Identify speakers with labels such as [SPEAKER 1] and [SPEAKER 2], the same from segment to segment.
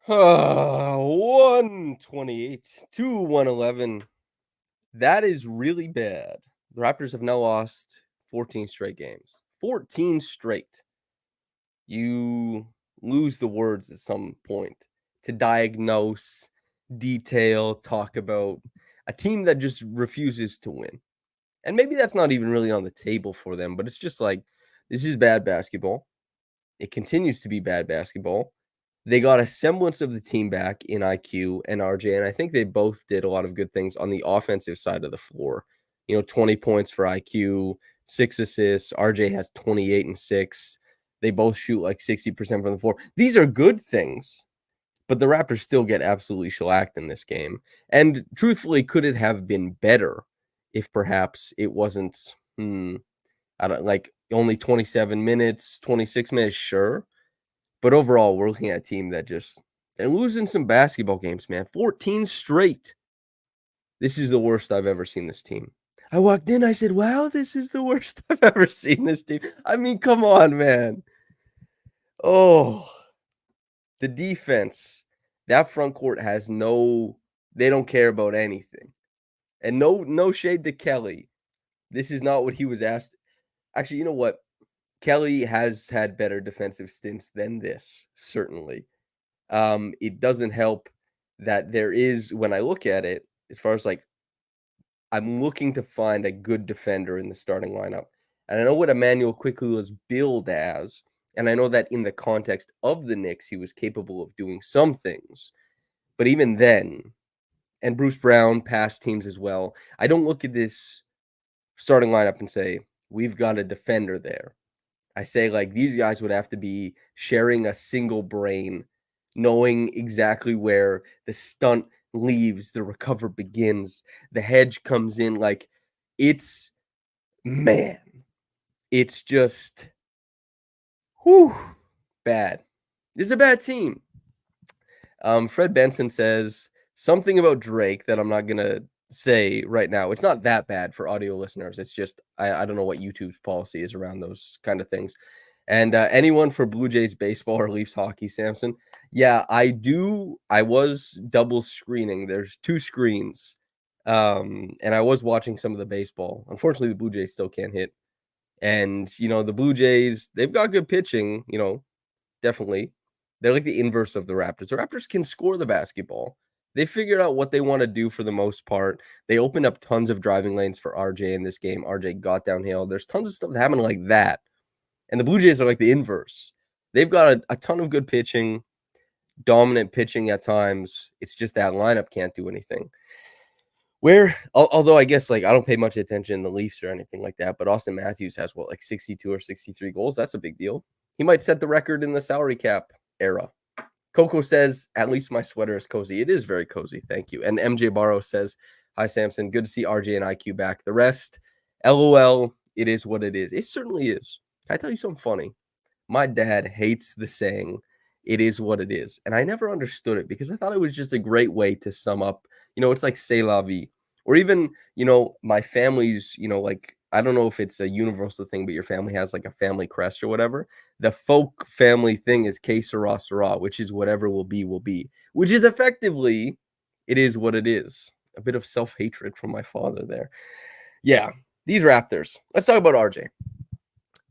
[SPEAKER 1] 128 to 111. That is really bad. The Raptors have now lost 14 straight games. 14 straight. You lose the words at some point to diagnose, detail, talk about a team that just refuses to win. And maybe that's not even really on the table for them, but it's just like, this is bad basketball. It continues to be bad basketball. They got a semblance of the team back in IQ and RJ, and I think they both did a lot of good things on the offensive side of the floor. 20 points for IQ, 6 assists. RJ has 28 and 6. They both shoot like 60% from the floor. These are good things, but the Raptors still get absolutely shellacked in this game. And truthfully, could it have been better if perhaps it wasn't, I don't like only 27 minutes, 26 minutes, sure. But overall, we're looking at a team that just they're losing some basketball games, man. 14 straight. This is the worst I've ever seen this team. I walked in, I said, wow, this is the worst I've ever seen this team. I mean, come on, man. Oh, the defense. That front court has they don't care about anything. And no shade to Kelly. This is not what he was asked. Actually, you know what? Kelly has had better defensive stints than this, certainly. It doesn't help that there is, when I look at it, as far as like, I'm looking to find a good defender in the starting lineup. And I know what Emmanuel quickly was billed as. And I know that in the context of the Knicks, he was capable of doing some things. But even then, and Bruce Brown, past teams as well, I don't look at this starting lineup and say, we've got a defender there. I say, like, these guys would have to be sharing a single brain, knowing exactly where the stunt leaves, the recover begins, the hedge comes in. Like, it's, man, it's just, whew, bad. This is a bad team. Fred Benson says something about Drake that I'm not going to say right now. It's not that bad for audio listeners. It's just, I don't know what YouTube's policy is around those kind of things. And anyone for Blue Jays baseball or Leafs hockey, Samson? Yeah, I do. I was double screening. There's 2 screens. And I was watching some of the baseball. Unfortunately, the Blue Jays still can't hit. And, the Blue Jays, they've got good pitching, definitely. They're like the inverse of the Raptors. The Raptors can score the basketball. They figured out what they want to do for the most part. They opened up tons of driving lanes for RJ in this game. RJ got downhill. There's tons of stuff happening like that. And the Blue Jays are like the inverse. They've got a ton of good pitching, dominant pitching at times. It's just that lineup can't do anything. Although I guess like I don't pay much attention in the Leafs or anything like that, but Austin Matthews has like 62 or 63 goals. That's a big deal. He might set the record in the salary cap era. Coco says, at least my sweater is cozy. It is very cozy. Thank you. And MJ Barrow says, hi, Samson. Good to see RJ and IQ back. The rest, LOL, it is what it is. It certainly is. Can I tell you something funny? My dad hates the saying, it is what it is. And I never understood it because I thought it was just a great way to sum up, it's like c'est la vie. Or even, my family's, like, I don't know if it's a universal thing, but your family has like a family crest or whatever. The folk family thing is que sera, sera, which is whatever will be, which is effectively, it is what it is. A bit of self-hatred from my father there. Yeah, these Raptors. Let's talk about RJ.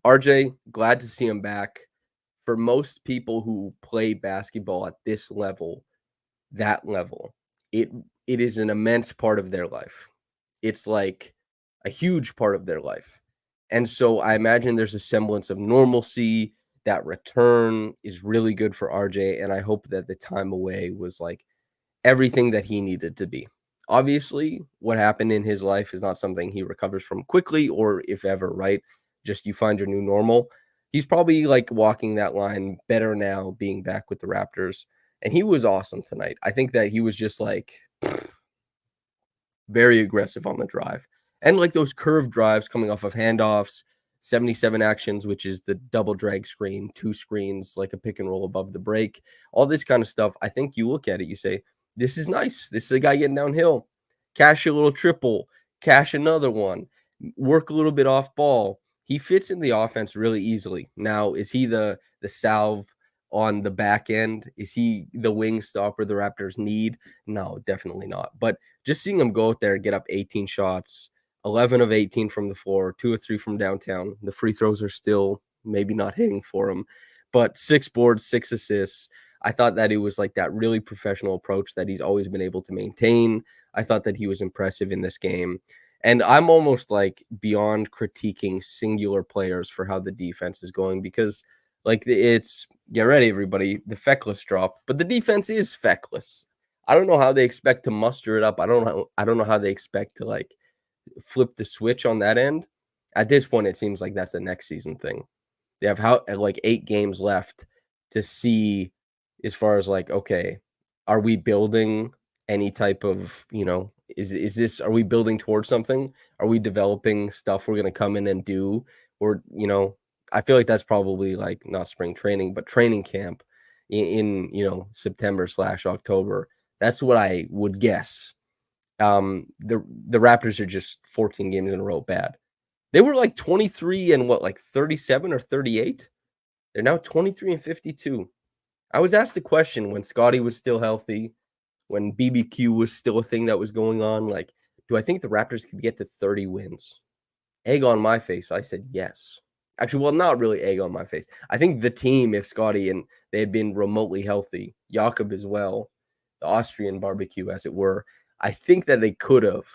[SPEAKER 1] RJ, glad to see him back. For most people who play basketball at this level, that level, it is an immense part of their life. It's like a huge part of their life. And so I imagine there's a semblance of normalcy. That return is really good for RJ. And I hope that the time away was like everything that he needed to be. Obviously, what happened in his life is not something he recovers from quickly or if ever, right? Just you find your new normal. He's probably like walking that line better now being back with the Raptors. And he was awesome tonight. I think that he was just like very aggressive on the drive. And like those curved drives coming off of handoffs, 77 actions, which is the double drag screen, 2 screens, like a pick and roll above the break, all this kind of stuff. I think you look at it, you say, this is nice. This is a guy getting downhill. Cash a little triple, cash another one, work a little bit off ball. He fits in the offense really easily. Now, is he the salve on the back end? Is he the wing stopper the Raptors need? No, definitely not. But just seeing him go out there and get up 18 shots, 11 of 18 from the floor, 2 of 3 from downtown. The free throws are still maybe not hitting for him, but 6 boards, 6 assists. I thought that it was like that really professional approach that he's always been able to maintain. I thought that he was impressive in this game. And I'm almost like beyond critiquing singular players for how the defense is going, because like it's get ready, everybody, the feckless drop, but the defense is feckless. I don't know how they expect to muster it up. I don't know how they expect to like flip the switch on that end. At this point, it seems like that's a next season thing. They have like 8 games left to see as far as like, okay, are we building any type of, is this, are we building towards something? Are we developing stuff we're going to come in and do? Or, I feel like that's probably like not spring training, but training camp in September/October. That's what I would guess. The Raptors are just 14 games in a row bad. They were like 23 and like 37 or 38. They're now 23 and 52. I was asked a question when Scotty was still healthy, when BBQ was still a thing that was going on, like, do I think the Raptors could get to 30 wins? Egg on my face. I said yes. Actually, well, not really egg on my face. I think the team, if Scotty and they had been remotely healthy, Jakob as well, the Austrian barbecue, as it were, I think that they could have,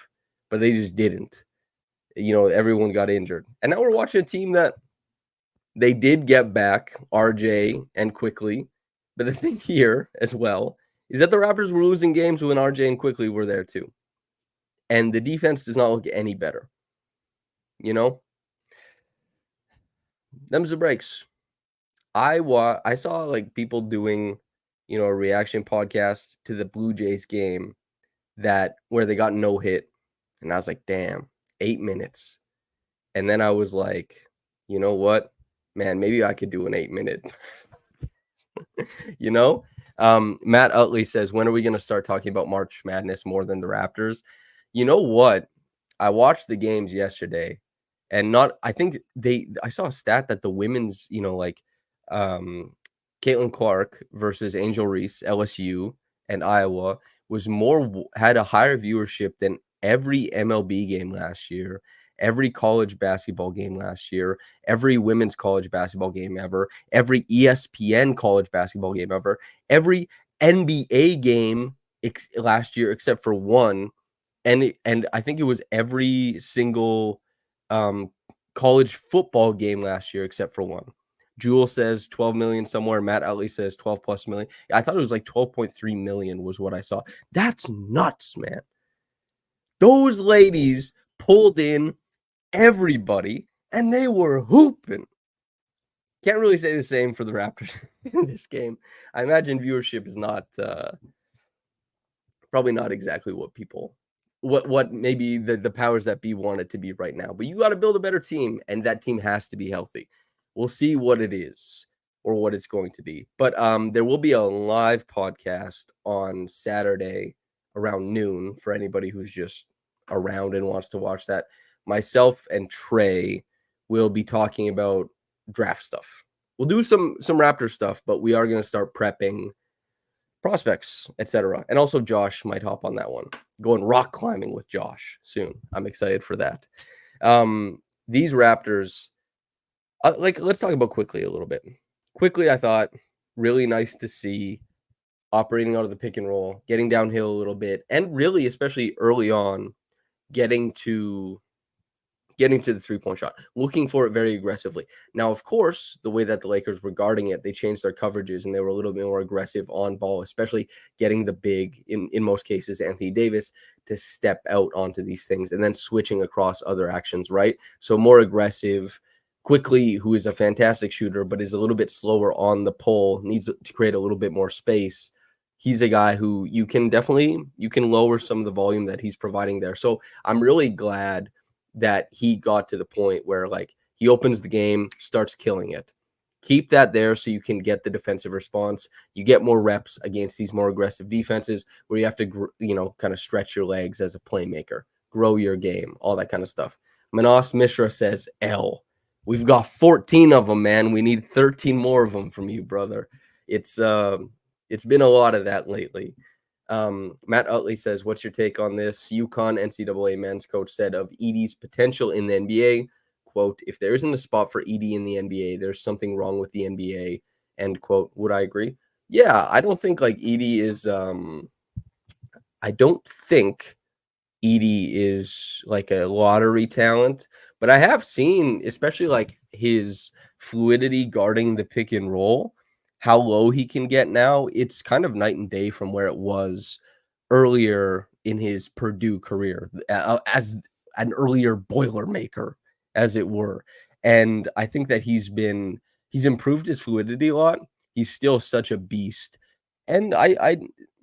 [SPEAKER 1] but they just didn't. Everyone got injured. And now we're watching a team that they did get back RJ and Quickly. But the thing here as well is that the Raptors were losing games when RJ and Quickly were there too. And the defense does not look any better. Them's the breaks. I saw like people doing, a reaction podcast to the Blue Jays game where they got no hit. And I was like, damn, 8 minutes. And then I was like, you know what, man, maybe I could do an 8-minute. Matt Utley says, when are we going to start talking about March Madness more than the Raptors? You know what? I watched the games yesterday, and I saw a stat that the women's, Caitlin Clark versus Angel Reese, LSU and Iowa had a higher viewership than every MLB game last year, every college basketball game last year, every women's college basketball game ever, every ESPN college basketball game ever, every NBA game last year except for one, and I think it was every single college football game last year except for one. Jewel says 12 million somewhere. Matt Utley says 12 plus million. I thought it was like 12.3 million was what I saw. That's nuts, man. Those ladies pulled in everybody and they were hooping. Can't really say the same for the Raptors in this game. I imagine viewership is not probably not exactly what maybe the powers that be want it to be right now. But you got to build a better team, and that team has to be healthy. We'll see what it is or what it's going to be. But there will be a live podcast on Saturday around noon for anybody who's just around and wants to watch that. Myself and Trey will be talking about draft stuff. We'll do some Raptor stuff, but we are going to start prepping prospects, etc. And also Josh might hop on that one. Going rock climbing with Josh soon. I'm excited for that. These Raptors, let's talk about Quickly a little bit. Quickly, I thought really nice to see operating out of the pick and roll, getting downhill a little bit, and really, especially early on, getting to the 3-point shot, looking for it very aggressively. Now, of course, the way that the Lakers were guarding it, they changed their coverages and they were a little bit more aggressive on ball, especially getting the big, in most cases, Anthony Davis, to step out onto these things and then switching across other actions, right? So more aggressive. Quickly, who is a fantastic shooter, but is a little bit slower on the pole, needs to create a little bit more space. He's a guy who you can lower some of the volume that he's providing there. So I'm really glad that he got to the point where like he opens the game, starts killing it. Keep that there so you can get the defensive response. You get more reps against these more aggressive defenses where you have to, kind of stretch your legs as a playmaker, grow your game, all that kind of stuff. Manas Mishra says, L. We've got 14 of them, man. We need 13 more of them from you, brother. It's it's been a lot of that lately. Matt Utley says, "What's your take on this?" UConn NCAA men's coach said of Edey's potential in the NBA, "Quote: If there isn't a spot for Edey in the NBA, there's something wrong with the NBA." End quote. Would I agree? Yeah, I don't think like Edey is. I don't think Edey is like a lottery talent, but I have seen, especially like his fluidity guarding the pick and roll, how low he can get now. It's kind of night and day from where it was earlier in his Purdue career as an earlier Boilermaker, as it were. And I think that he's improved his fluidity a lot. He's still such a beast. And I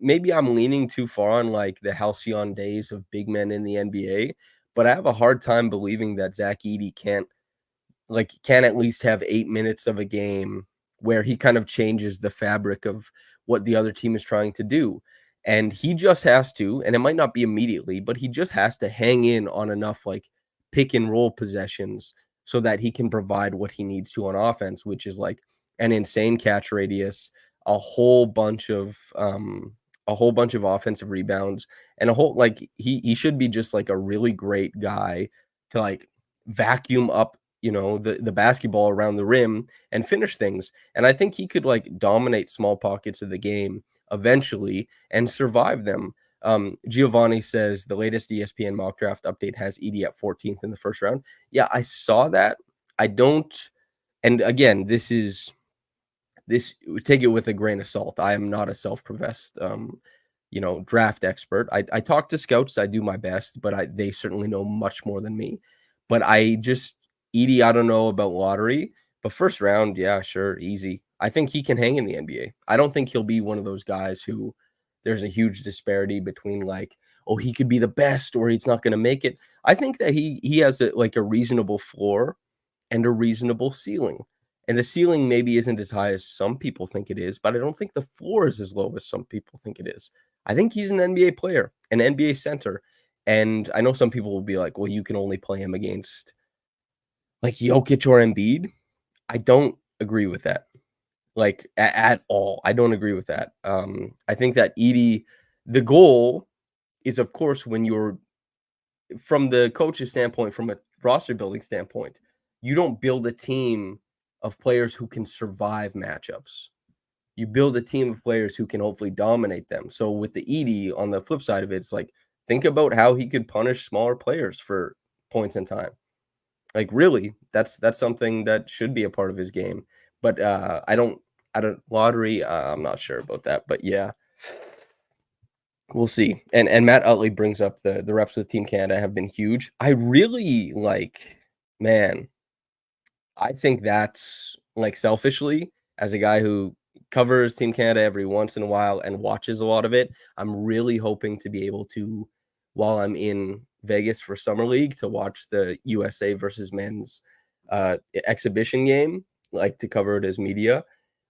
[SPEAKER 1] maybe I'm leaning too far on like the halcyon days of big men in the NBA, but I have a hard time believing that Zach Edey can at least have 8 minutes of a game where he kind of changes the fabric of what the other team is trying to do. And he just has to, and it might not be immediately, but he just has to hang in on enough like pick and roll possessions so that he can provide what he needs to on offense, which is like an insane catch radius, a whole bunch of offensive rebounds, and a whole like he should be just like a really great guy to like vacuum up the basketball around the rim and finish things. And I think he could like dominate small pockets of the game eventually and survive them. Giovanni says the latest ESPN mock draft update has Edey at 14th in the first round. Yeah, I saw that. I don't, and again, this take it with a grain of salt. I am not a self-professed draft expert. I talk to scouts, I do my best, but they certainly know much more than me. But Edey, I don't know about lottery, but first round, yeah, sure, easy. I think he can hang in the NBA. I don't think he'll be one of those guys who there's a huge disparity between like, oh, he could be the best or he's not going to make it. I think that he has a reasonable floor and a reasonable ceiling. And the ceiling maybe isn't as high as some people think it is, but I don't think the floor is as low as some people think it is. I think he's an NBA player, an NBA center. And I know some people will be like, well, you can only play him against like Jokic or Embiid. I don't agree with that. Like at all. I don't agree with that. I think that Edey, the goal is, of course, when you're from the coach's standpoint, from a roster building standpoint, you don't build a team of players who can survive matchups. You build a team of players who can hopefully dominate them. So with the Edey on the flip side of it, it's like think about how he could punish smaller players for points in time. Like really, that's something that should be a part of his game. But I don't lottery. I'm not sure about that. But yeah, we'll see. And Matt Utley brings up the reps with Team Canada have been huge. I really like, man, I think that's like selfishly, as a guy who covers Team Canada every once in a while and watches a lot of it, I'm really hoping to be able to, while I'm in Vegas for Summer League, to watch the USA versus men's exhibition game, like to cover it as media.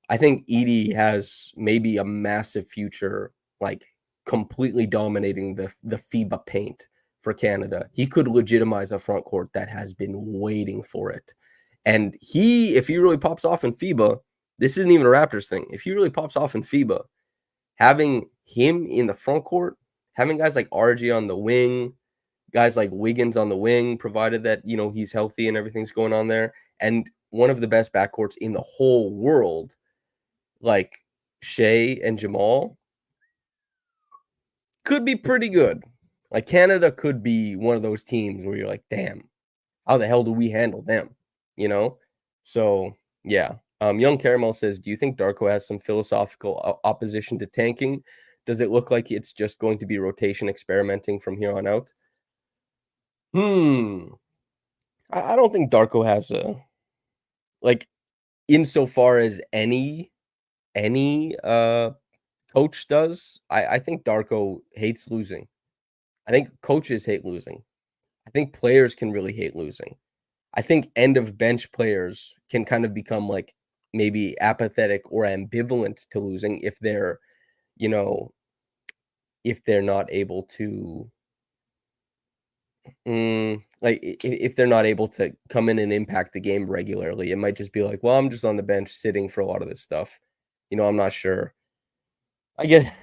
[SPEAKER 1] I think Edey has maybe a massive future, like completely dominating the FIBA paint for Canada. He could legitimize a front court that has been waiting for it. And if he really pops off in FIBA, this isn't even a Raptors thing. If he really pops off in FIBA, having him in the front court, having guys like RG on the wing, guys like Wiggins on the wing, provided that, he's healthy and everything's going on there, and one of the best backcourts in the whole world, like Shea and Jamal, could be pretty good. Like Canada could be one of those teams where you're like, damn, how the hell do we handle them? You know? So yeah. Young Caramel says, do you think Darko has some philosophical opposition to tanking? Does it look like it's just going to be rotation experimenting from here on out? I don't think Darko has like insofar as any coach does. I think Darko hates losing. I think coaches hate losing. I think players can really hate losing. I think end of bench players can kind of become like maybe apathetic or ambivalent to losing you know, if they're not able to, like if they're not able to come in and impact the game regularly. It might just be like, well, I'm just on the bench sitting for a lot of this stuff. I'm not sure. I get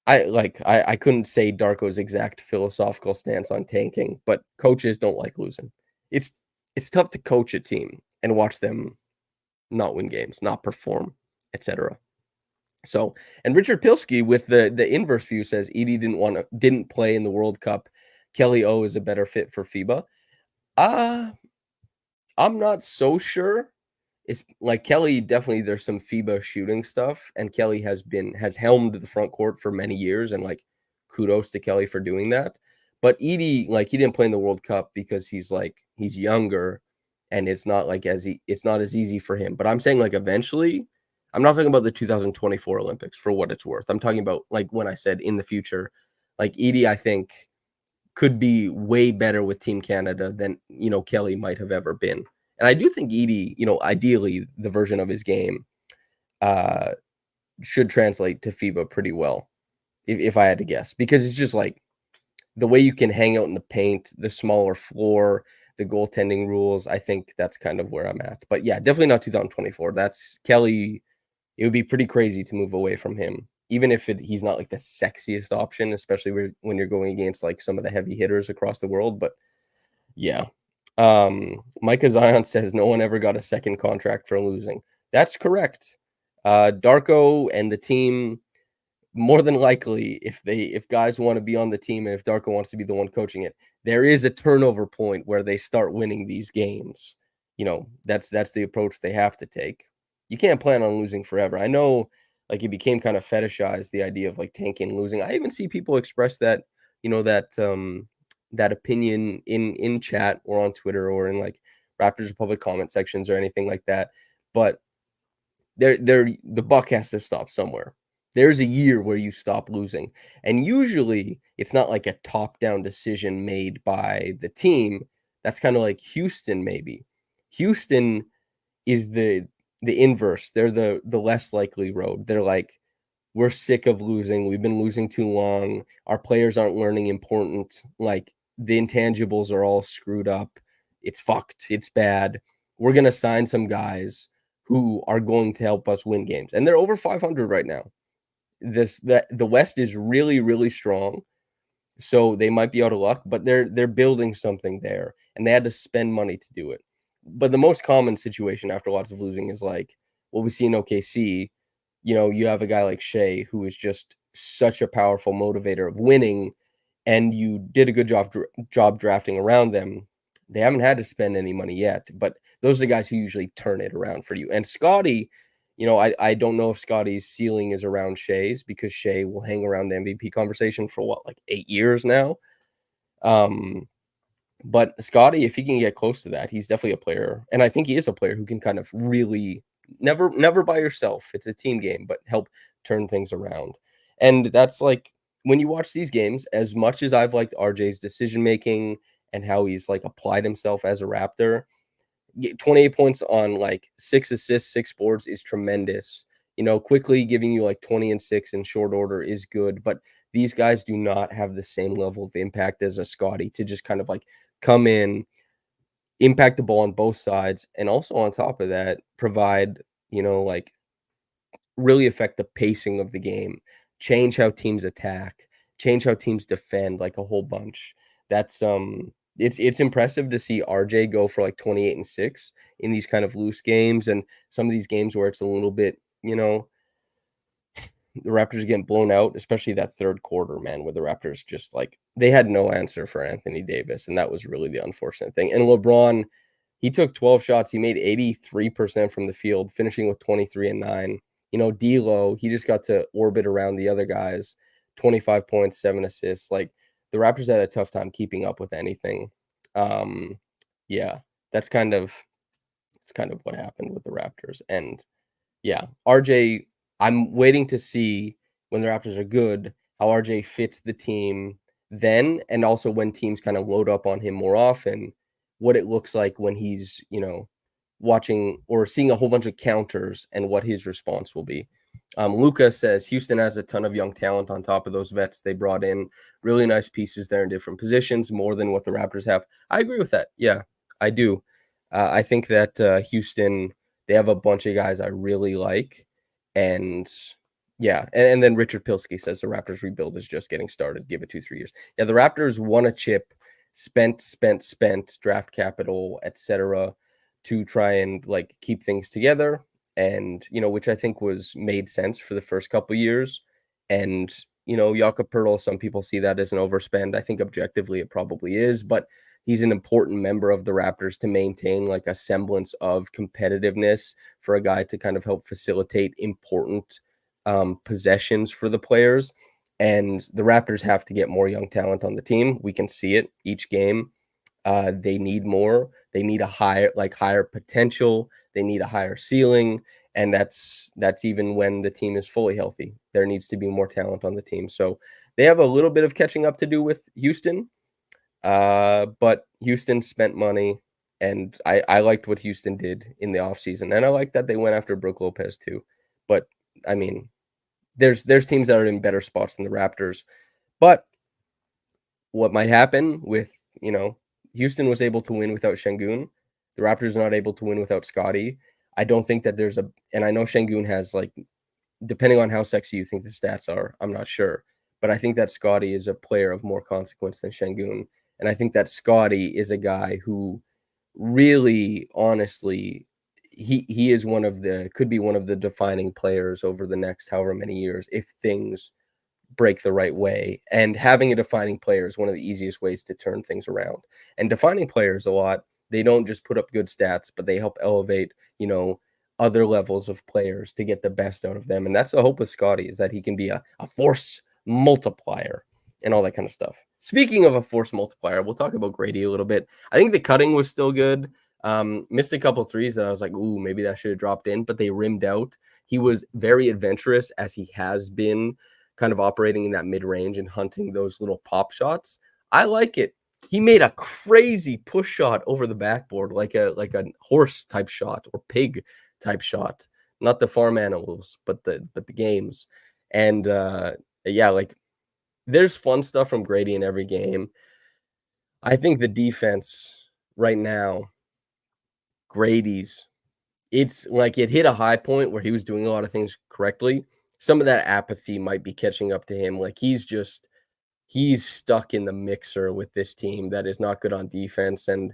[SPEAKER 1] I couldn't say Darko's exact philosophical stance on tanking, but coaches don't like losing. It's it's tough to coach a team and watch them not win games, not perform, etc. So, and Richard Pilsky with the inverse view says Edie didn't play in the World Cup. Kelly O is a better fit for FIBA. Uh I'm not so sure. It's like Kelly definitely there's some FIBA shooting stuff, and Kelly has helmed the front court for many years, and like kudos to Kelly for doing that. But Edie, like he didn't play in the World Cup because he's younger, and it's not as easy for him. But I'm saying like eventually, I'm not talking about the 2024 Olympics for what it's worth. I'm talking about like when I said in the future, like Edie, I think could be way better with Team Canada than Kelly might have ever been. And I do think Edie, ideally the version of his game uh, should translate to FIBA pretty well, if I had to guess, because it's just like the way you can hang out in the paint, the smaller floor, the goaltending rules. I think that's kind of where I'm at. But yeah, definitely not 2024. That's Kelly. It would be pretty crazy to move away from him, even if he's not like the sexiest option, especially when you're going against like some of the heavy hitters across the world. But yeah. Micah Zion says no one ever got a second contract for losing. That's correct. Darko and the team, more than likely, if guys want to be on the team and if Darko wants to be the one coaching it, there is a turnover point where they start winning these games. That's the approach they have to take. You can't plan on losing forever. I know like it became kind of fetishized, the idea of like tanking and losing. I even see people express that, that opinion in chat or on Twitter or in like Raptors Republic comment sections or anything like that. But the buck has to stop somewhere. There's a year where you stop losing. And usually it's not like a top-down decision made by the team. That's kind of like Houston, maybe. Houston is the inverse. They're the less likely road. They're like, we're sick of losing. We've been losing too long. Our players aren't learning important. Like the intangibles are all screwed up. It's fucked. It's bad. We're going to sign some guys who are going to help us win games. And they're over 500 right now. The West is really, really strong. So they might be out of luck, but they're building something there, and they had to spend money to do it. But the most common situation after lots of losing is like what we see in OKC. You have a guy like Shea who is just such a powerful motivator of winning, and you did a good job drafting around them. They haven't had to spend any money yet, but those are the guys who usually turn it around for you. And Scotty, I don't know if Scotty's ceiling is around Shea's because Shea will hang around the MVP conversation for what, like 8 years now. But Scotty, if he can get close to that, he's definitely a player. And I think he is a player who can kind of really never by yourself. It's a team game, but help turn things around. And that's like when you watch these games, as much as I've liked RJ's decision making and how he's like applied himself as a Raptor, 28 points on like 6 assists, 6 boards is tremendous. Quickly giving you like 20 and 6 in short order is good, but these guys do not have the same level of impact as a Scotty to just kind of like come in, impact the ball on both sides, and also on top of that, provide, like really affect the pacing of the game, change how teams attack, change how teams defend, like a whole bunch. That's it's impressive to see RJ go for like 28 and 6 in these kind of loose games and some of these games where it's a little bit, the Raptors getting blown out, especially that third quarter, man, where the Raptors just like they had no answer for Anthony Davis, and that was really the unfortunate thing. And LeBron, he took 12 shots, he made 83% from the field, finishing with 23 and 9. D'Lo, he just got to orbit around the other guys, 25 points, 7 assists. Like the Raptors had a tough time keeping up with anything. Yeah, that's kind of what happened with the Raptors. And yeah, RJ, I'm waiting to see when the Raptors are good, how RJ fits the team then, and also when teams kind of load up on him more often, what it looks like when he's, watching or seeing a whole bunch of counters and what his response will be. Luca says Houston has a ton of young talent on top of those vets they brought in. Really nice pieces there in different positions, more than what the Raptors have. I agree with that. Yeah, I do. I think that Houston, they have a bunch of guys I really like. And yeah, and then Richard Pilsky says the Raptors rebuild is just getting started. Give it 2-3 years. Yeah, the Raptors won a chip, spent draft capital, etc., to try and like keep things together, and which I think was made sense for the first couple years. And Jakob Pertl, some people see that as an overspend. I think objectively it probably is, but he's an important member of the Raptors to maintain like a semblance of competitiveness for a guy to kind of help facilitate important possessions for the players. And the Raptors have to get more young talent on the team. We can see it each game. They need more. They need a higher potential. They need a higher ceiling, and that's even when the team is fully healthy. There needs to be more talent on the team. So they have a little bit of catching up to do with Houston. But Houston spent money, and I liked what Houston did in the offseason. And I like that they went after Brook Lopez too. But I mean, there's teams that are in better spots than the Raptors. But what might happen with, Houston was able to win without Şengün. The Raptors are not able to win without Scottie. I don't think that and I know Şengün has like, depending on how sexy you think the stats are, I'm not sure. But I think that Scottie is a player of more consequence than Şengün. And I think that Scottie is a guy who really, honestly, he is could be one of the defining players over the next however many years if things break the right way. And having a defining player is one of the easiest ways to turn things around. And defining players a lot, they don't just put up good stats, but they help elevate, other levels of players to get the best out of them. And that's the hope with Scottie, is that he can be a force multiplier and all that kind of stuff. Speaking of a force multiplier, we'll talk about Grady a little bit. I think the cutting was still good. Missed a couple threes that I was like, ooh, maybe that should have dropped in, but they rimmed out. He was very adventurous, as he has been, kind of operating in that mid-range and hunting those little pop shots. I like it. He made a crazy push shot over the backboard, like a horse type shot or pig type shot, not the farm animals, but the games. And yeah, like there's fun stuff from Grady in every game. I think the defense right now, Grady's, it's like it hit a high point where he was doing a lot of things correctly. Some of that apathy might be catching up to him. Like he's stuck in the mixer with this team that is not good on defense. And,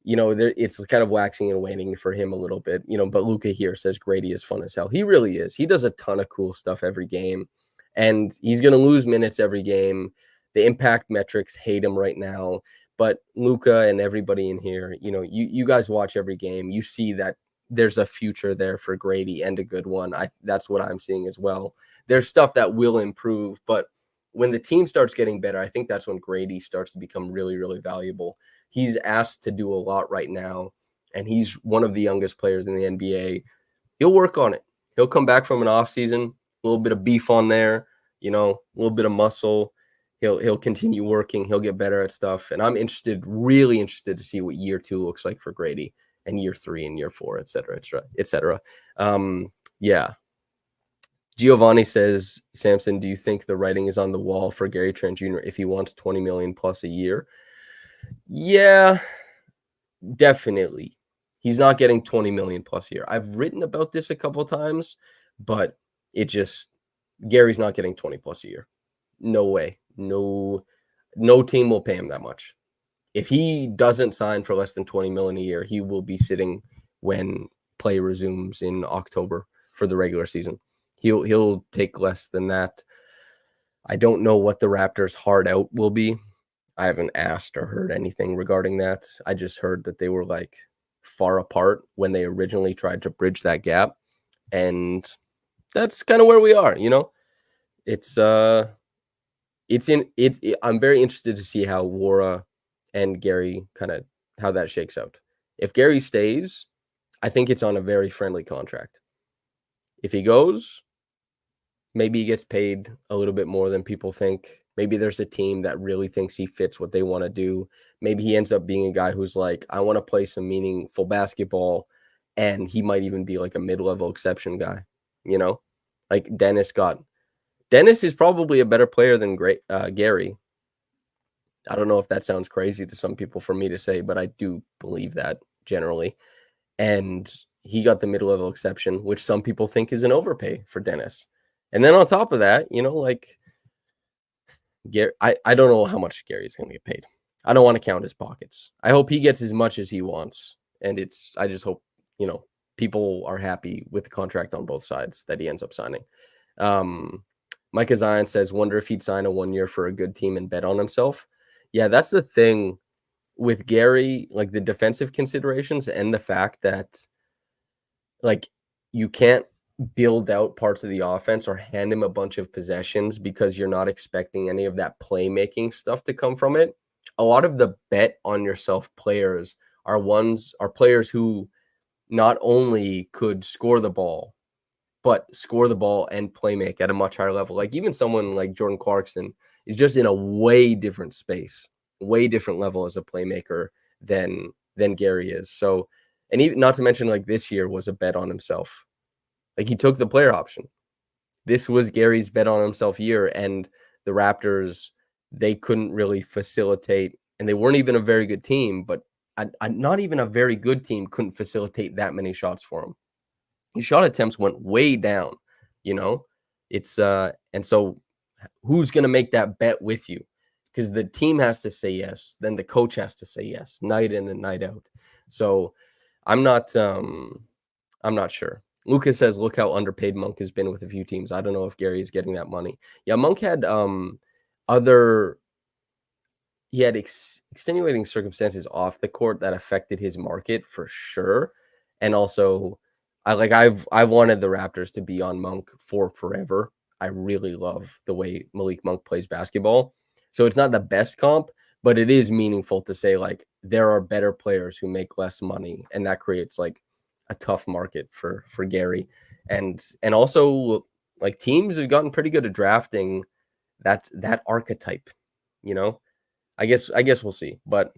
[SPEAKER 1] it's kind of waxing and waning for him a little bit, but Luca here says Grady is fun as hell. He really is. He does a ton of cool stuff every game, and he's going to lose minutes every game. The impact metrics hate him right now, but Luca and everybody in here, you guys watch every game. You see that there's a future there for Grady, and a good one. That's what I'm seeing as well. There's stuff that will improve, but when the team starts getting better, I think that's when Grady starts to become really, really valuable. He's asked to do a lot right now, and he's one of the youngest players in the NBA. He'll work on it. He'll come back from an off season, a little bit of beef on there, a little bit of muscle. He'll continue working. He'll get better at stuff. And I'm really interested to see what year 2 looks like for Grady, and year 3 and year 4, et cetera, et cetera. Yeah. Giovanni says, Samson, do you think the writing is on the wall for Gary Trent Jr. if he wants 20 million plus a year? Yeah, definitely. He's not getting 20 million plus a year. I've written about this a couple times, but Gary's not getting 20 plus a year. No way. No team will pay him that much. If he doesn't sign for less than 20 million a year, he will be sitting when play resumes in October for the regular season. He'll take less than that. I don't know what the Raptors' hard out will be. I haven't asked or heard anything regarding that. I just heard that they were like far apart when they originally tried to bridge that gap. And that's kind of where we are, I'm very interested to see how Wara and Gary how that shakes out. If Gary stays, I think it's on a very friendly contract. If he goes, maybe he gets paid a little bit more than people think. Maybe there's a team that really thinks he fits what they want to do. Maybe he ends up being a guy who's like, I want to play some meaningful basketball, and he might even be like a mid-level exception guy, like Dennis is probably a better player than Gary. I don't know if that sounds crazy to some people for me to say, but I do believe that generally. And he got the mid-level exception, which some people think is an overpay for Dennis. And then on top of that, like Gary, I don't know how much Gary's going to get paid. I don't want to count his pockets. I hope he gets as much as he wants. And I just hope, people are happy with the contract on both sides that he ends up signing. Micah Zion says, wonder if he'd sign a 1 year for a good team and bet on himself. Yeah, that's the thing with Gary, like the defensive considerations and the fact that like you can't build out parts of the offense or hand him a bunch of possessions because you're not expecting any of that playmaking stuff to come from it. A lot of the bet on yourself players are players who not only could score the ball, but score the ball and play make at a much higher level. Like even someone like Jordan Clarkson is just in a way different space, way different level as a playmaker than Gary is. So, and even not to mention like this year was a bet on himself. Like he took the player option. This was Gary's bet on himself year, and the Raptors, they couldn't really facilitate, and they weren't even a very good team, but not even a very good team couldn't facilitate that many shots for him. His shot attempts went way down, it's and so who's going to make that bet with you? Because the team has to say yes, then the coach has to say yes, night in and night out. So I'm not sure. Lucas says, look how underpaid Monk has been with a few teams. I don't know if Gary is getting that money. Yeah, Monk had extenuating circumstances off the court that affected his market for sure. And also I've wanted the Raptors to be on Monk for forever. I really love the way Malik Monk plays basketball. So it's not the best comp, but it is meaningful to say like there are better players who make less money, and that creates like a tough market for Gary. And also like teams have gotten pretty good at drafting that archetype, I guess we'll see, but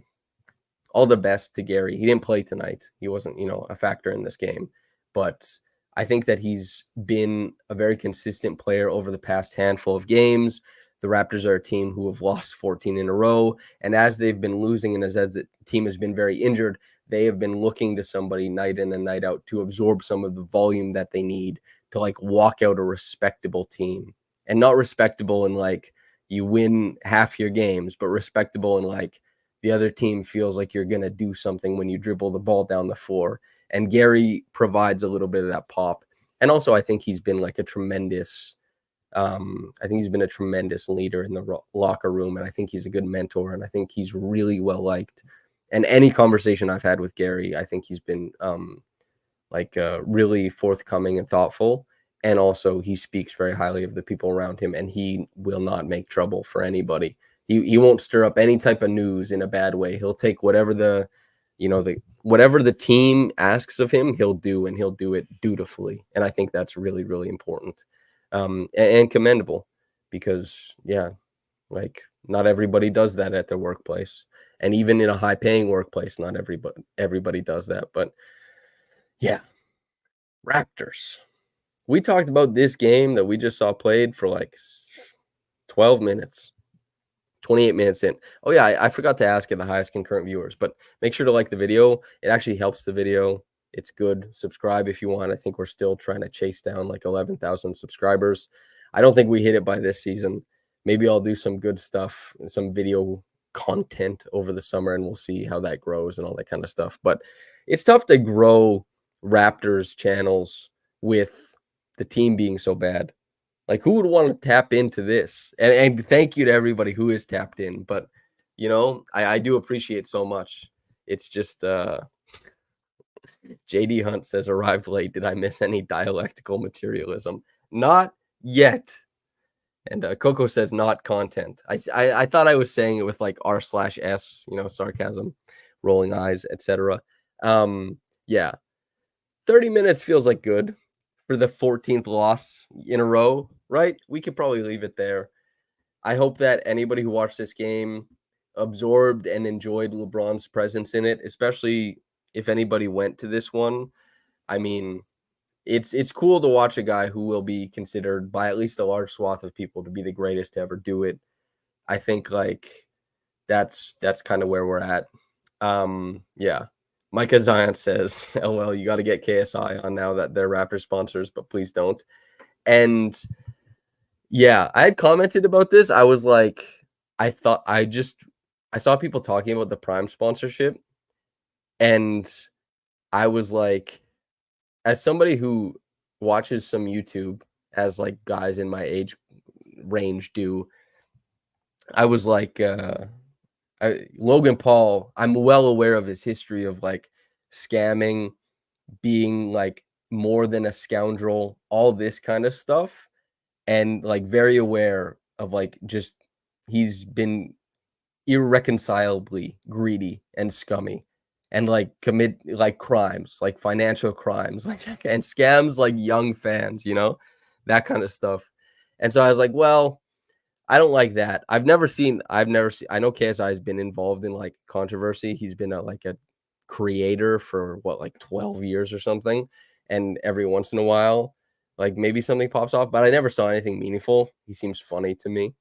[SPEAKER 1] all the best to Gary. He didn't play tonight. He wasn't, a factor in this game, but I think that he's been a very consistent player over the past handful of games. The Raptors are a team who have lost 14 in a row, and as they've been losing and as the team has been very injured, they have been looking to somebody night in and night out to absorb some of the volume that they need to like walk out a respectable team. And not respectable in like you win half your games, but respectable in like the other team feels like you're going to do something when you dribble the ball down the floor. And Gary provides a little bit of that pop. And also I think he's been like a tremendous leader in the locker room, and I think he's a good mentor, and I think he's really well liked. And any conversation I've had with Gary, I think he's been really forthcoming and thoughtful. And also he speaks very highly of the people around him, and he will not make trouble for anybody. He won't stir up any type of news in a bad way. He'll take whatever whatever the team asks of him, he'll do, and he'll do it dutifully. And I think that's really, really important. And commendable, because like not everybody does that at their workplace, and even in a high paying workplace, not everybody does that. But yeah, Raptors. We talked about this game that we just saw played for like 12 minutes, 28 minutes in. Oh yeah, I forgot to ask you the highest concurrent viewers, but make sure to like the video. It actually helps the video. It's good. Subscribe if you want. I think we're still trying to chase down like 11,000 subscribers. I don't think we hit it by this season. Maybe I'll do some good stuff, some video content over the summer, and we'll see how that grows and all that kind of stuff. But it's tough to grow Raptors channels with the team being so bad. Like, who would want to tap into this? And thank you to everybody who is tapped in. But, I do appreciate so much. It's just JD Hunt says, arrived late. Did I miss any dialectical materialism? Not yet. And Coco says, not content. I thought I was saying it with like R/S, sarcasm, rolling eyes, etc. Yeah. 30 minutes feels like good for the 14th loss in a row, right? We could probably leave it there. I hope that anybody who watched this game absorbed and enjoyed LeBron's presence in it, especially if anybody went to this one. I mean, it's cool to watch a guy who will be considered by at least a large swath of people to be the greatest to ever do it. I think like that's kind of where we're at. Yeah. Micah Zion says, "LL, you got to get KSI on now that they're Raptor sponsors, but please don't." And yeah, I had commented about this. I was like, I saw people talking about the Prime sponsorship, and I was like, as somebody who watches some YouTube, as like guys in my age range do, I was like, Logan Paul, I'm well aware of his history of like scamming, being like more than a scoundrel, all this kind of stuff. And like very aware of like just he's been irreconcilably greedy and scummy and like commit like crimes, like financial crimes, like and scams like young fans, that kind of stuff. And so I was like, well, I don't like that. I know KSI has been involved in like controversy. He's been like a creator for what, like 12 years or something. And every once in a while, like maybe something pops off, but I never saw anything meaningful. He seems funny to me.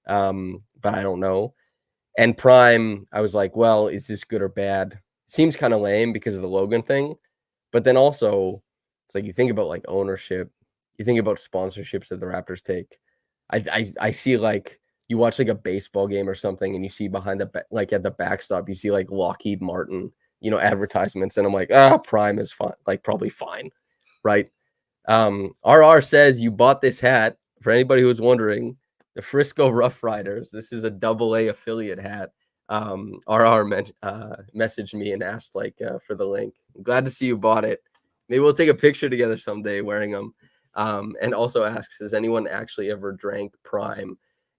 [SPEAKER 1] But I don't know. And Prime, I was like, well, is this good or bad? Seems kind of lame because of the Logan thing. But then also, it's like you think about like ownership, you think about sponsorships that the Raptors take. I see like you watch like a baseball game or something, and you see behind like at the backstop, you see like Lockheed Martin, advertisements, and I'm like, Prime is fine, like probably fine, right? RR says you bought this hat. For anybody who's wondering, the Frisco Rough Riders. This is a AA affiliate hat. RR messaged me and asked like for the link. I'm glad to see you bought it. Maybe we'll take a picture together someday wearing them. And also asks, has anyone actually ever drank Prime?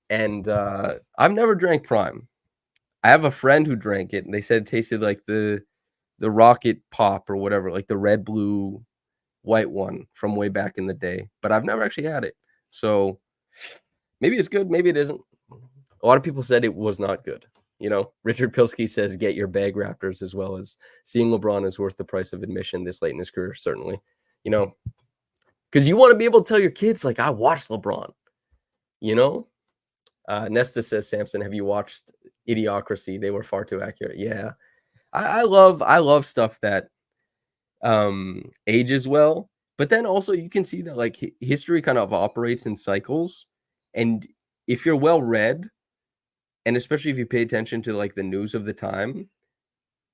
[SPEAKER 1] And I've never drank Prime. I have a friend who drank it, and they said it tasted like the Rocket Pop or whatever, like the red, blue, white one from way back in the day. But I've never actually had it. So maybe it's good, maybe it isn't. A lot of people said it was not good. Richard Pilsky says, get your bag, Raptors, as well as seeing LeBron is worth the price of admission this late in his career, certainly. Because you want to be able to tell your kids, like, I watched LeBron, Nesta says, Samson, have you watched Idiocracy? They were far too accurate. Yeah. I love stuff that ages well, but then also you can see that like history kind of operates in cycles. And if you're well read, and especially if you pay attention to like the news of the time,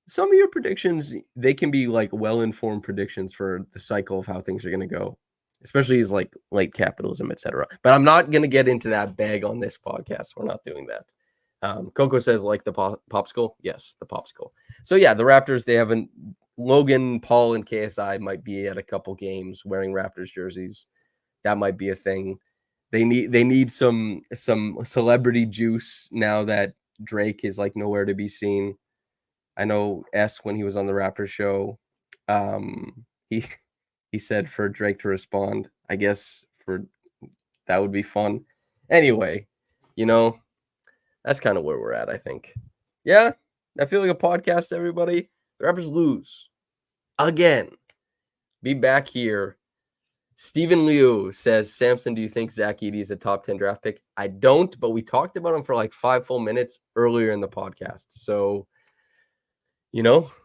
[SPEAKER 1] some of your predictions, they can be like well-informed predictions for the cycle of how things are going to go, especially as like late capitalism, etc. But I'm not going to get into that bag on this podcast. We're not doing that. Coco says, like the popsicle. Yes, the popsicle. So yeah, the Raptors, they haven't. Logan Paul and KSI might be at a couple games wearing Raptors jerseys. That might be a thing. They need some celebrity juice now that Drake is like nowhere to be seen. I know when he was on the Raptors show, he said for Drake to respond. I guess that would be fun. Anyway, that's kind of where we're at, I think. Yeah, I feel like a podcast, everybody. The Raptors lose again. Be back here. Stephen Liu says, Samson, do you think Zach Edey is a top 10 draft pick? I don't, but we talked about him for like 5 full minutes earlier in the podcast. So,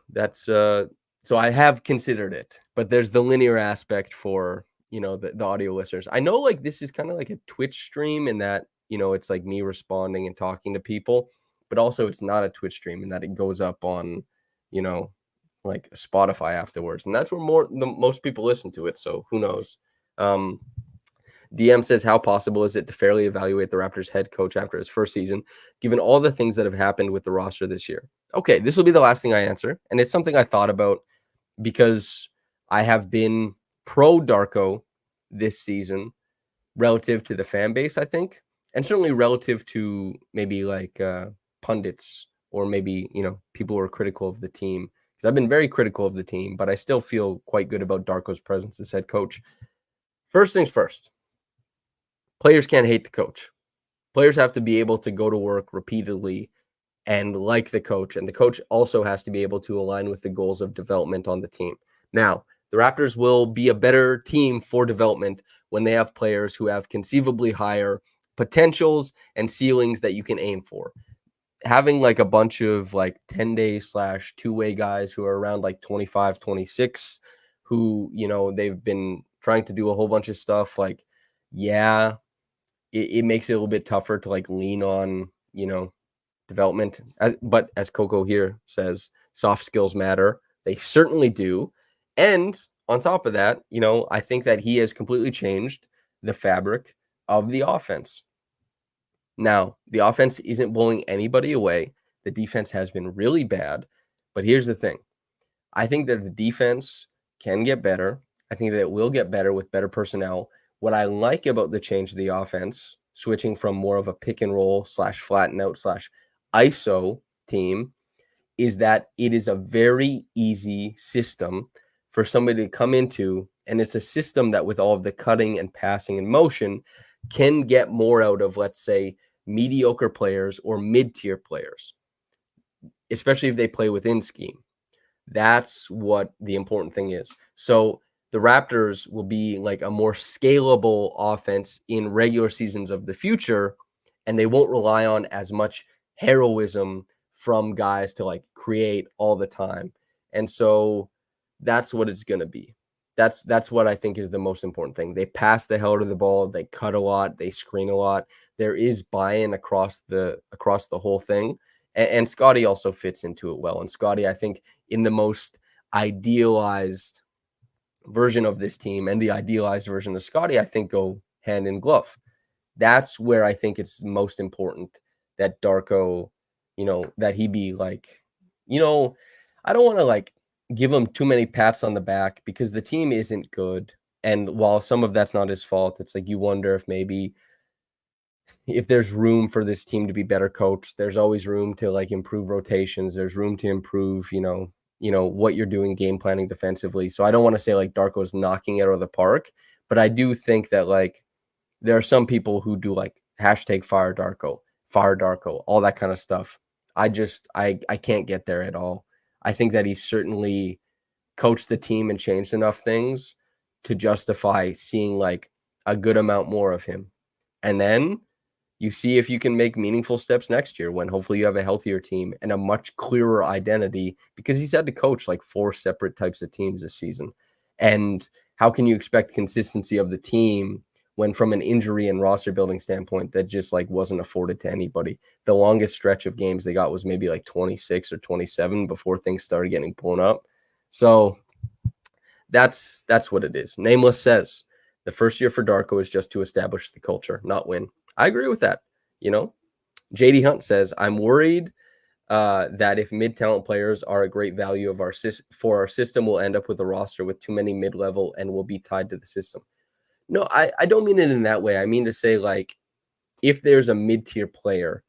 [SPEAKER 1] that's so I have considered it, but there's the linear aspect for, the audio listeners. I know like this is kind of like a Twitch stream in that, it's like me responding and talking to people, but also it's not a Twitch stream in that it goes up on, like Spotify afterwards. And that's where most people listen to it. So who knows? DM says, how possible is it to fairly evaluate the Raptors head coach after his first season, given all the things that have happened with the roster this year? Okay, this will be the last thing I answer. And it's something I thought about because I have been pro Darko this season relative to the fan base, I think, and certainly relative to maybe like pundits or maybe, people who are critical of the team. Because I've been very critical of the team, but I still feel quite good about Darko's presence as head coach. First things first, players can't hate the coach. Players have to be able to go to work repeatedly and like the coach. And the coach also has to be able to align with the goals of development on the team. Now, the Raptors will be a better team for development when they have players who have conceivably higher potentials and ceilings that you can aim for. having like a bunch of like 10-day slash two-way guys who are around like 25, 26, who, they've been trying to do a whole bunch of stuff. Like, yeah, it makes it a little bit tougher to like lean on, development. But as Coco here says, soft skills matter. They certainly do. And on top of that, I think that he has completely changed the fabric of the offense. Now, the offense isn't blowing anybody away. The defense has been really bad. But here's the thing. I think that the defense can get better. I think that it will get better with better personnel. What I like about the change of the offense, switching from more of a pick and roll slash flatten out slash ISO team, is that it is a very easy system for somebody to come into. And it's a system that, with all of the cutting and passing and motion, can get more out of, let's say, mediocre players or mid-tier players, especially if they play within scheme. That's what the important thing is. So the Raptors will be like a more scalable offense in regular seasons of the future, and they won't rely on as much heroism from guys to like create all the time. And so that's what it's going to be. That's what I think is the most important thing. They pass the hell out of the ball, they cut a lot, they screen a lot. There is buy-in across the whole thing. And Scottie also fits into it well. And Scottie, I think, in the most idealized version of this team and the idealized version of Scottie, I think, go hand in glove. That's where I think it's most important that Darko, that he be like, I don't want to like give him too many pats on the back because the team isn't good. And while some of that's not his fault, it's like you wonder if maybe if there's room for this team to be better coached. There's always room to like improve rotations. There's room to improve, what you're doing game planning defensively. So I don't want to say like Darko's knocking it out of the park, but I do think that like there are some people who do like hashtag fire Darko, all that kind of stuff. I can't get there at all. I think that he's certainly coached the team and changed enough things to justify seeing like a good amount more of him. And then you see if you can make meaningful steps next year when hopefully you have a healthier team and a much clearer identity, because he's had to coach like 4 separate types of teams this season. And how can you expect consistency of the team when, from an injury and roster building standpoint, that just like wasn't afforded to anybody? The longest stretch of games they got was maybe like 26 or 27 before things started getting blown up. So that's what it is. Nameless says the first year for Darko is just to establish the culture, not win. I agree with that. JD Hunt says, I'm worried that if mid-talent players are a great value of for our system, we'll end up with a roster with too many mid-level and will be tied to the system. No, I don't mean it in that way. I mean to say, like, if there's a mid-tier player,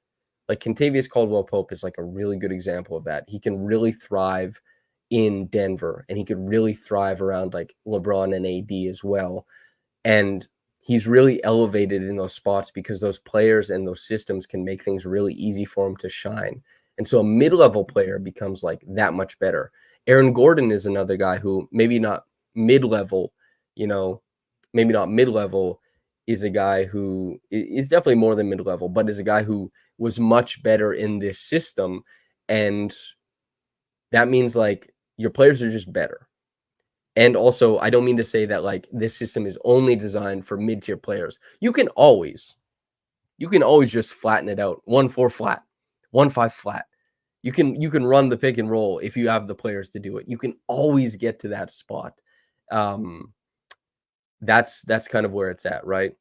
[SPEAKER 1] like Kentavious Caldwell-Pope is like a really good example of that. He can really thrive in Denver, and he could really thrive around like LeBron and AD as well. And he's really elevated in those spots because those players and those systems can make things really easy for him to shine. And so a mid-level player becomes like that much better. Aaron Gordon is another guy who maybe not mid-level, maybe not mid-level, is a guy who is definitely more than mid-level, but is a guy who was much better in this system. And that means like your players are just better. And also, I don't mean to say that like this system is only designed for mid-tier players. You can always just flatten it out. 1-4 flat, 1-5 flat. You can run the pick and roll if you have the players to do it. You can always get to that spot. That's kind of where it's at, right?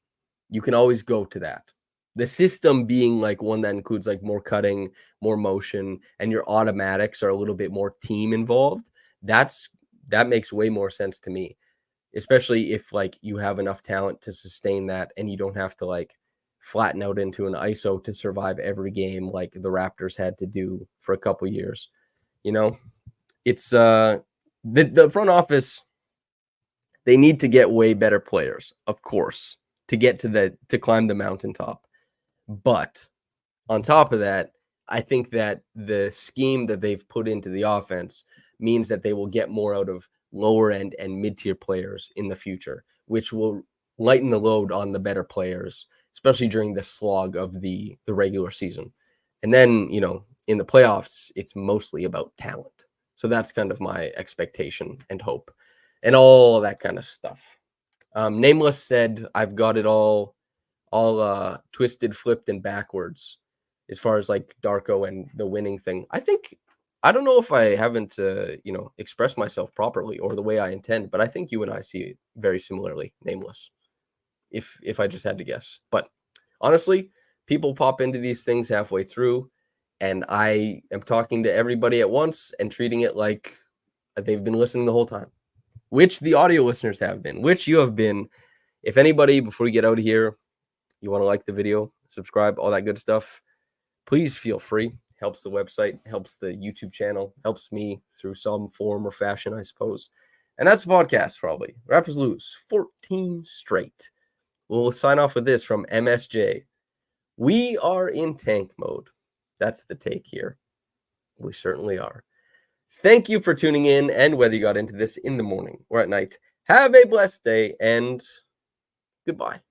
[SPEAKER 1] You can always go to that. The system being like one that includes like more cutting, more motion, and your automatics are a little bit more team involved. That makes way more sense to me, especially if like you have enough talent to sustain that and you don't have to like flatten out into an ISO to survive every game like the Raptors had to do for a couple years. It's the front office, they need to get way better players, of course, to climb the mountaintop. But on top of that, I think that the scheme that they've put into the offense means that they will get more out of lower end and mid-tier players in the future, which will lighten the load on the better players, especially during the slog of the regular season. And then, in the playoffs, it's mostly about talent. So that's kind of my expectation and hope and all that kind of stuff. Nameless said, I've got it all twisted, flipped, and backwards as far as like Darko and the winning thing. I don't know if I haven't expressed myself properly or the way I intend, but I think you and I see it very similarly, Nameless. If I just had to guess. But honestly, people pop into these things halfway through, and I am talking to everybody at once and treating it like they've been listening the whole time, which the audio listeners have been, which you have been. If anybody, before we get out of here, you want to like the video, subscribe, all that good stuff, please feel free. Helps the website, helps the YouTube channel, helps me through some form or fashion, I suppose. And that's the podcast, probably. Raptors lose 14 straight. We'll sign off with this from MSJ. We are in tank mode. That's the take here. We certainly are. Thank you for tuning in, and whether you got into this in the morning or at night, have a blessed day, and goodbye.